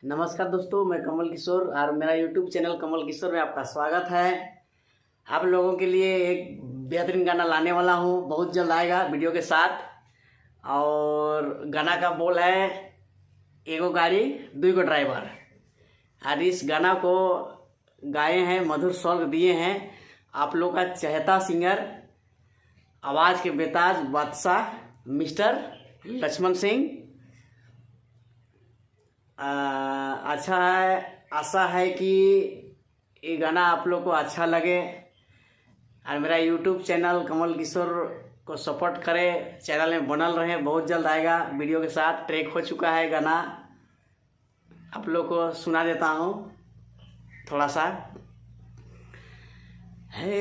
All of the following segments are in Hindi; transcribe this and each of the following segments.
नमस्कार दोस्तों, मैं कमल किशोर और मेरा यूट्यूब चैनल कमल किशोर में आपका स्वागत है। आप लोगों के लिए एक बेहतरीन गाना लाने वाला हूँ, बहुत जल्द आएगा वीडियो के साथ। और गाना का बोल है एगो गाड़ी दुई गो ड्राइवर। और इस गाना को गाए हैं, मधुर स्वर दिए हैं आप लोग का चहेता सिंगर, आवाज़ के बेताज बादशाह मिस्टर लक्ष्मण सिंह। अच्छा है, आशा है कि ये गाना आप लोग को अच्छा लगे और मेरा यूट्यूब चैनल कमल किशोर को सपोर्ट करें, चैनल में बनल रहे। बहुत जल्द आएगा वीडियो के साथ। ट्रैक हो चुका है गाना, आप लोग को सुना देता हूँ थोड़ा सा। है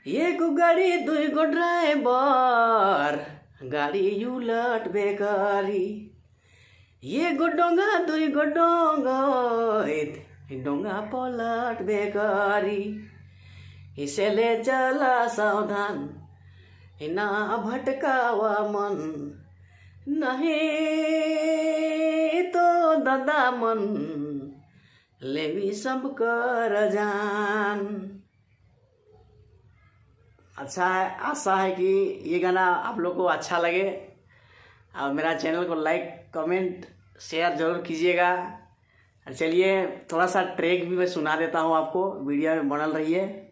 ये गो गाड़ी दुई गो ड्राइवर, गाड़ी उलट बेकारी। ये गो डोंगा दुई गो डोंगा, डोंगा पलट बेकारी। इसे ले चला सावधान, ना भटकावा मन, नहीं तो दादा मन लेवी सब कर जान। अच्छा है, आशा है कि ये गाना आप लोग को अच्छा लगे और मेरा चैनल को लाइक कमेंट शेयर जरूर कीजिएगा। चलिए थोड़ा सा ट्रैक भी मैं सुना देता हूँ आपको, वीडियो में बनल रहिए।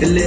ले